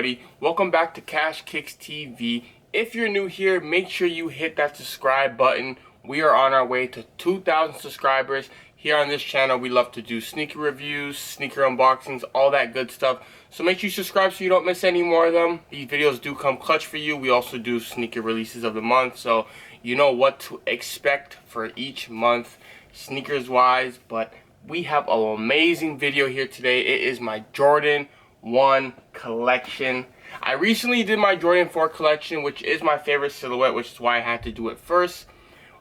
everybody? Welcome back to Cash Kicks TV. If you're new here, make sure you hit that subscribe button. We are on our way to 2,000 subscribers. Here on this channel, we love to do sneaker reviews, sneaker unboxings, all that good stuff. So make sure you subscribe so you don't miss any more of them. These videos do come clutch for you. We also do sneaker releases of the month, so you know what to expect for each month, sneakers wise. But we have an amazing video here today. It is my Jordan 1 collection. I recently did my Jordan 4 collection, which is my favorite silhouette, which is why I had to do it first.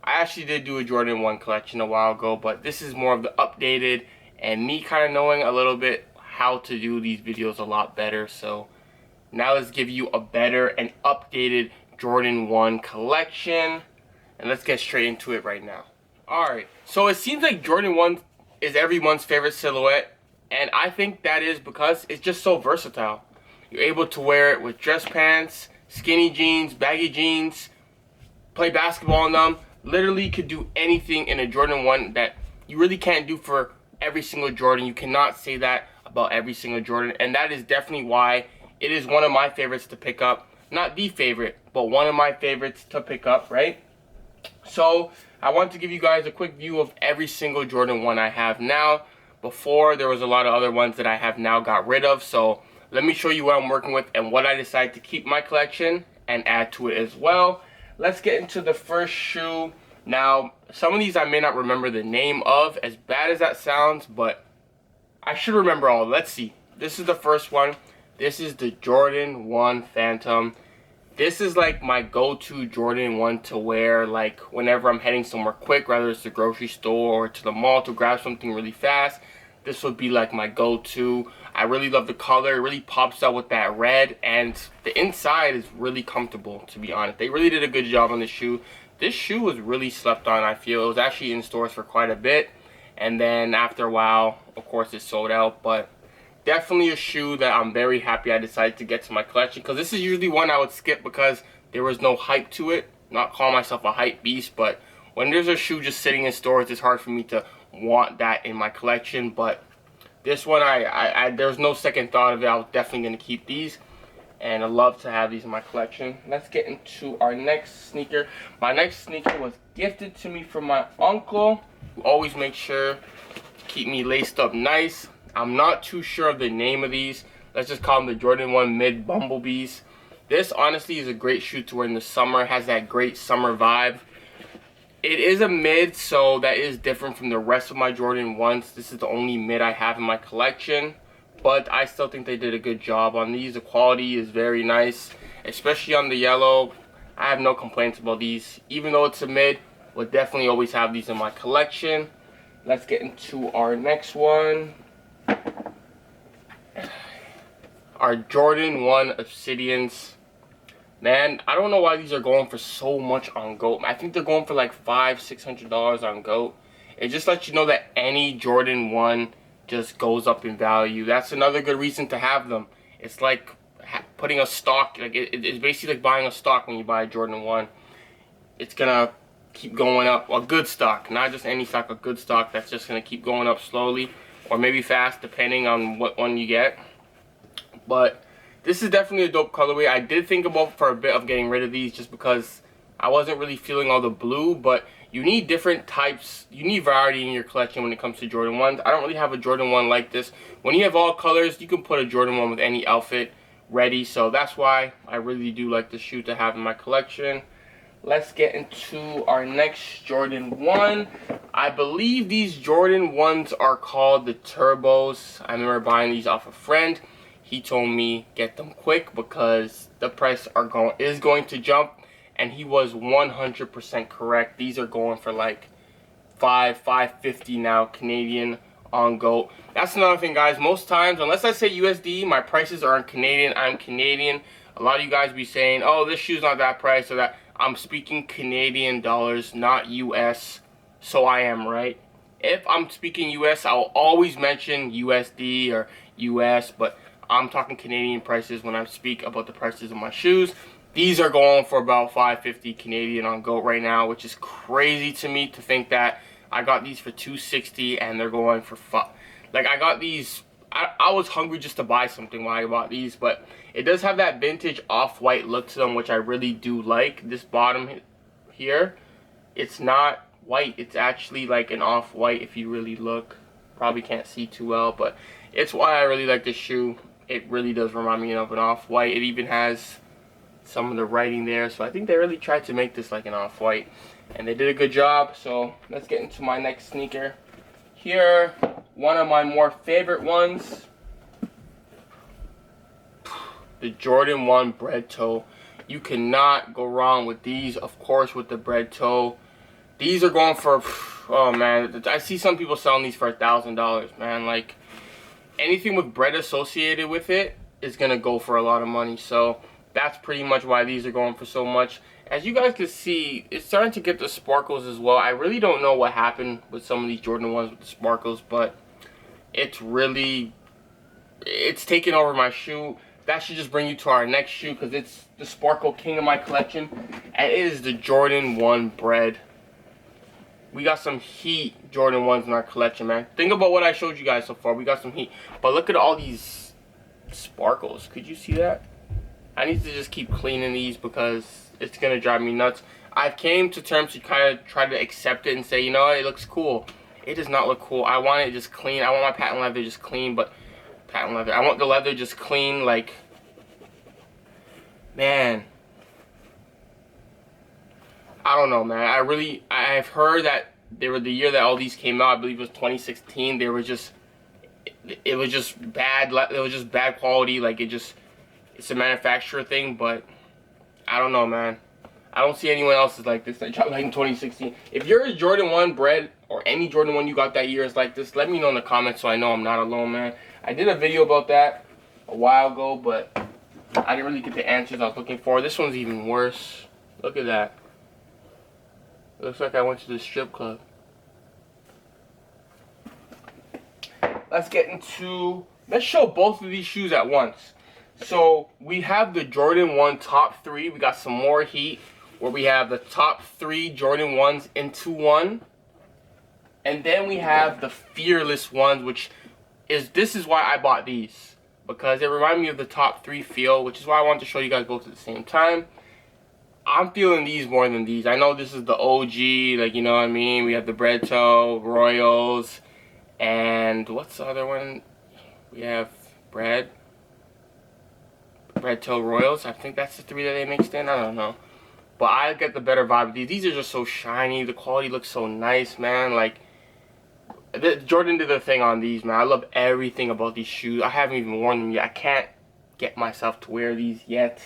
I actually did do a Jordan 1 collection a while ago, but this is more of the updated and me kind of knowing a little bit how to do these videos a lot better. So now let's give you a better and updated Jordan 1 collection, and let's get straight into it right now. Alright, so it seems like Jordan 1 is everyone's favorite silhouette, and I think that is because it's just so versatile. You're able to wear it with dress pants, skinny jeans, baggy jeans, play basketball in them. Literally could do anything in a Jordan 1 that you really can't do for every single Jordan. You cannot say that about every single Jordan, and that is definitely why it is one of my favorites to pick up. Not the favorite, but one of my favorites to pick up, right? So I want to give you guys a quick view of every single Jordan 1 I have now. Before, there was a lot of other ones that I have now got rid of, so let me show you what I'm working with and what I decided to keep in my collection and add to it as well. Let's get into the first shoe. Now, some of these I may not remember the name of, as bad as that sounds, but I should remember all. Let's see. This is the first one. This is the Jordan 1 Phantom. This is like my go-to Jordan 1 to wear, like whenever I'm heading somewhere quick, whether it's the grocery store or to the mall to grab something really fast. This would be like my go-to. I really love the color. It really pops out with that red, and the inside is really comfortable, to be honest. They really did a good job on this shoe. This shoe was really slept on, I feel. It was actually in stores for quite a bit, and then after a while, of course, it sold out. But definitely a shoe that I'm very happy I decided to get to my collection, because this is usually one I would skip because there was no hype to it. Not calling myself a hype beast, but when there's a shoe just sitting in stores, it's hard for me to want that in my collection. But this one, there's no second thought of it. I was definitely going to keep these, and I love to have these in my collection. Let's get into our next sneaker. My next sneaker was gifted to me from my uncle, who always makes sure to keep me laced up nice. I'm not too sure of the name of these. Let's just call them the Jordan 1 Mid Bumblebees. This honestly is a great shoe to wear in the summer. It has that great summer vibe. It is a mid, so that is different from the rest of my Jordan 1s. This is the only mid I have in my collection, but I still think they did a good job on these. The quality is very nice, especially on the yellow. I have no complaints about these. Even though it's a mid, we'll definitely always have these in my collection. Let's get into our next one. Our Jordan 1 Obsidians. Man, I don't know why these are going for so much on GOAT. I think they're going for like $500–600 on GOAT. It just lets you know that any Jordan 1 just goes up in value. That's another good reason to have them. It's like putting a stock, like it's basically like buying a stock when you buy a Jordan 1. It's gonna keep going up. A good stock, not just any stock, a good stock that's just gonna keep going up slowly or maybe fast, depending on what one you get. But this is definitely a dope colorway. I did think about for a bit of getting rid of these just because I wasn't really feeling all the blue, but you need different types. You need variety in your collection when it comes to Jordan 1s. I don't really have a Jordan 1 like this. When you have all colors, you can put a Jordan 1 with any outfit ready. So that's why I really do like this shoe to have in my collection. Let's get into our next Jordan 1. I believe these Jordan 1s are called the Turbos. I remember buying these off a friend. He told me get them quick because the price is going to jump, and he was 100% correct. These are going for like $550 now Canadian on GOAT. That's another thing, guys. Most times, unless I say USD, my prices are in Canadian. I'm Canadian. A lot of you guys be saying, oh, this shoe's not that price or that. I'm speaking Canadian dollars, not US, so I am right. If I'm speaking US, I'll always mention USD or US, but I'm talking Canadian prices when I speak about the prices of my shoes. These are going for about $550 Canadian on GOAT right now, which is crazy to me to think that I got these for $260 and they're going for like I got these I was hungry just to buy something while I bought these, but it does have that vintage off-white look to them, which I really do like. This bottom here, it's not white, it's actually like an off-white if you really look. Probably can't see too well, but it's why I really like this shoe. It really does remind me of an off-white. It even has some of the writing there, so I think they really tried to make this like an off-white, and they did a good job. So let's get into my next sneaker. Here, one of my more favorite ones, the Jordan 1 bread toe. You cannot go wrong with these, of course, with the bread toe. These are going for, oh man, I see some people selling these for $1,000, man. Like, anything with bread associated with it is gonna go for a lot of money. So that's pretty much why these are going for so much. As you guys can see, it's starting to get the sparkles as well. I really don't know what happened with some of these Jordan 1s with the sparkles, but it's taking over my shoe. That should just bring you to our next shoe, because it's the sparkle king of my collection, and it is the Jordan 1 bread. We got some heat Jordan 1s in our collection, man. Think about what I showed you guys so far. We got some heat. But look at all these sparkles. Could you see that? I need to just keep cleaning these because it's going to drive me nuts. I've came to terms to kind of try to accept it and say, you know what, it looks cool. It does not look cool. I want it just clean. I want my patent leather just clean, but patent leather. I want the leather just clean, like, man. I don't know, man. I've heard that they were the year that all these came out. I believe it was 2016. They were just, it was just bad. It was just bad quality. Like, it's a manufacturer thing. But I don't know, man. I don't see anyone else's like this that dropped like in 2016. If you're a Jordan 1 bread or any Jordan 1 you got that year is like this, let me know in the comments so I know I'm not alone, man. I did a video about that a while ago, but I didn't really get the answers I was looking for. This one's even worse. Look at that. It looks like I went to the strip club. Let's show both of these shoes at once. So we have the Jordan 1 top 3. We got some more heat where we have the top 3 Jordan 1s into one. And then we have the Fearless ones, which this is why I bought these, because they remind me of the top 3 feel, which is why I wanted to show you guys both at the same time. I'm feeling these more than these. I know this is the OG, like, you know what I mean? We have the bread toe, Royals, and what's the other one? We have bread toe Royals. I think that's the 3 that they mixed in. I don't know. But I get the better vibe of these. These are just so shiny. The quality looks so nice, man. Like, Jordan did the thing on these, man. I love everything about these shoes. I haven't even worn them yet. I can't get myself to wear these yet,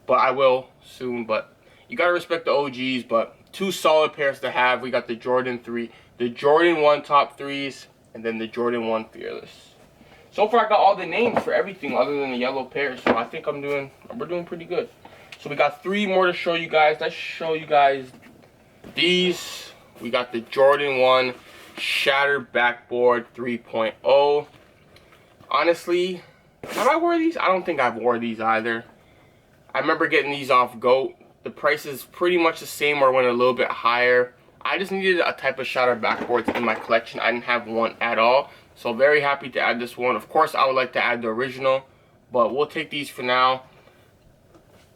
but I will soon. But you gotta respect the OGs. But 2 solid pairs to have. We got the Jordan 3, the Jordan 1 top 3s, and then the Jordan 1 Fearless. So far I got all the names for everything other than the yellow pairs, so I think we're doing pretty good. So we got 3 more to show you guys. Let's show you guys these. We got the Jordan 1 Shattered Backboard 3.0. Honestly, have I wore these? I don't think I've wore these either. I remember getting these off GOAT. The price is pretty much the same or went a little bit higher. I just needed a type of Shattered Backboards in my collection. I didn't have one at all. So very happy to add this one. Of course, I would like to add the original, but we'll take these for now.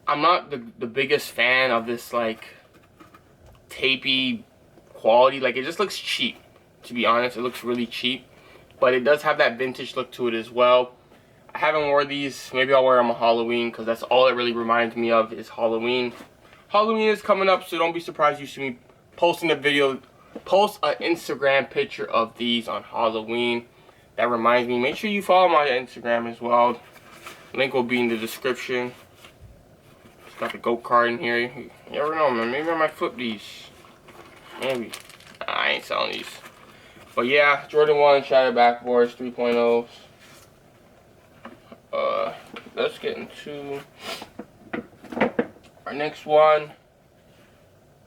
I'm not the biggest fan of this, like, tapey quality. Like, it just looks cheap, to be honest. It looks really cheap, but it does have that vintage look to it as well. I haven't worn these. Maybe I'll wear them on Halloween, because that's all it really reminds me of is Halloween. Halloween is coming up, so don't be surprised you see me posting a video, post an Instagram picture of these on Halloween. That reminds me, make sure you follow my Instagram as well. Link will be in the description. It's got the GOAT card in here. You never know, man. Maybe I might flip these. Maybe. I ain't selling these. But yeah, Jordan 1 Shattered Backboards 3.0s. Let's get into our next one.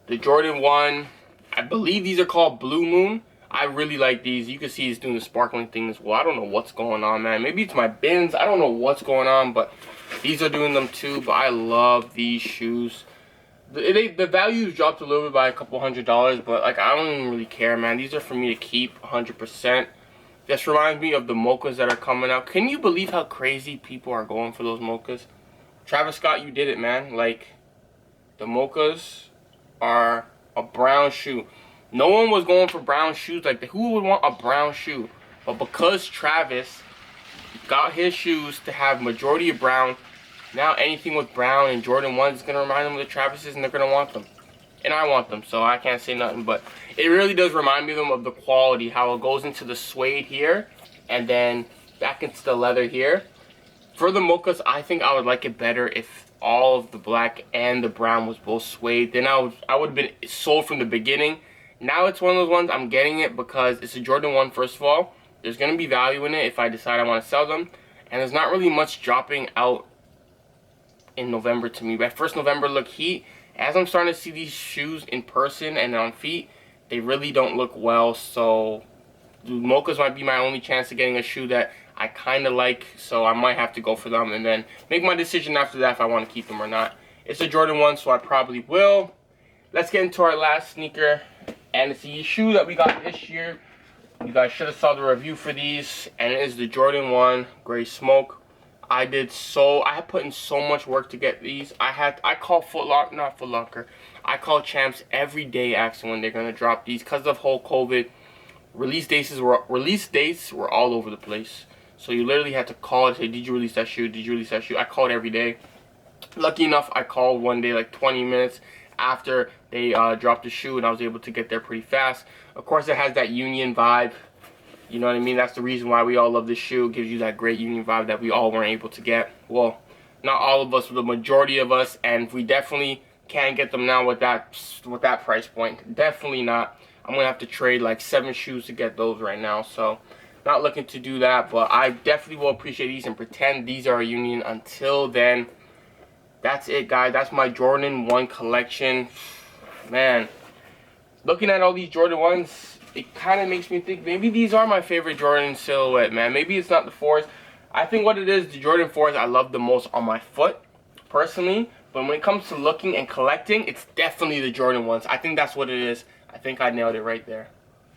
The Jordan 1. I believe these are called Blue Moon. I really like these. You can see he's doing the sparkling thing as well. I don't know what's going on, man. Maybe it's my bins. I don't know what's going on, but these are doing them too. But I love these shoes. The value dropped a little bit by a couple $100, but like I don't even really care, man. These are for me to keep 100%. This reminds me of the mochas that are coming out. Can you believe how crazy people are going for those mochas? Travis Scott, you did it, man. Like, the mochas are a brown shoe. No one was going for brown shoes. Like, who would want a brown shoe? But because Travis got his shoes to have majority of brown, now anything with brown and Jordan 1 is going to remind them of the Travises, and they're going to want them. And I want them, so I can't say nothing. But it really does remind me of the quality, how it goes into the suede here and then back into the leather here. For the mochas, I think I would like it better if all of the black and the brown was both suede. Then I would have been sold from the beginning. Now it's one of those ones, I'm getting it because it's a Jordan 1, first of all. There's going to be value in it if I decide I want to sell them. And there's not really much dropping out in November to me. By first November look heat. As I'm starting to see these shoes in person and on feet, they really don't look well. So the mochas might be my only chance of getting a shoe that I kind of like. So I might have to go for them and then make my decision after that if I want to keep them or not. It's a Jordan 1, so I probably will. Let's get into our last sneaker. And it's the shoe that we got this year. You guys should have saw the review for these. And it is the Jordan 1 Gray Smoke. I had put in so much work to get these. I call not Foot Locker. I call Champs every day asking when they're gonna drop these because of whole COVID. Release dates were all over the place. So you literally had to call and say, did you release that shoe? Did you release that shoe? I called every day. Lucky enough, I called one day like 20 minutes after they dropped the shoe, and I was able to get there pretty fast. Of course, it has that Union vibe. You know what I mean? That's the reason why we all love this shoe. It gives you that great Union vibe that we all weren't able to get. Well, not all of us, but the majority of us. And we definitely can't get them now with that price point. Definitely not. I'm going to have to trade like 7 shoes to get those right now. So, not looking to do that. But I definitely will appreciate these and pretend these are a Union. Until then, that's it, guys. That's my Jordan 1 collection. Man, looking at all these Jordan 1s, it kind of makes me think maybe these are my favorite Jordan silhouette, man. Maybe it's not the 4s. I think what it is, the Jordan 4s I love the most on my foot, personally. But when it comes to looking and collecting, it's definitely the Jordan 1s. I think that's what it is. I think I nailed it right there.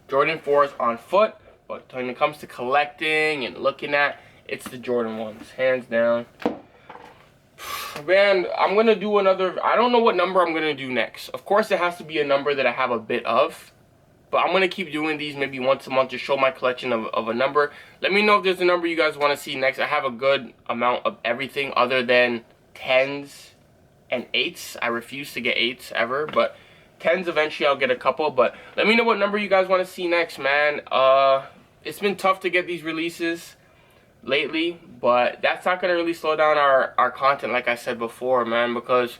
Jordan 4s on foot, but when it comes to collecting and looking at, it's the Jordan 1s, hands down. Man, I'm going to do another, I don't know what number I'm going to do next. Of course, it has to be a number that I have a bit of. But I'm going to keep doing these maybe once a month to show my collection of a number. Let me know if there's a number you guys want to see next. I have a good amount of everything other than 10s and 8s. I refuse to get 8s ever. But 10s eventually I'll get a couple. But let me know what number you guys want to see next, man. It's been tough to get these releases lately. But that's not going to really slow down our content like I said before, man. Because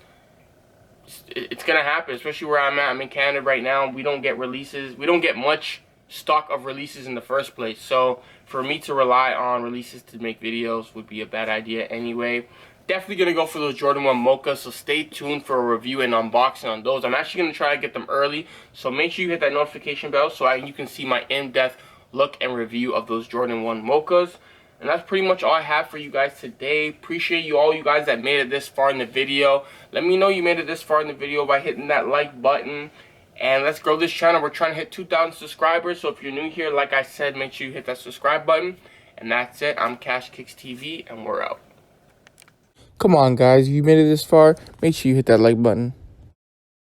it's gonna happen, especially where I'm at. I'm in Canada right now. We don't get releases. We don't get much stock of releases in the first place. So for me to rely on releases to make videos would be a bad idea anyway. Definitely gonna go for those Jordan 1 Mocha. So stay tuned for a review and unboxing on those. I'm actually gonna try to get them early. So make sure you hit that notification bell so you can see my in-depth look and review of those Jordan 1 Mochas. And that's pretty much all I have for you guys today. Appreciate all you guys that made it this far in the video. Let me know you made it this far in the video by hitting that like button. And let's grow this channel. We're trying to hit 2,000 subscribers. So if you're new here, like I said, make sure you hit that subscribe button. And that's it. I'm Cash Kicks TV, and we're out. Come on, guys. If you made it this far, make sure you hit that like button.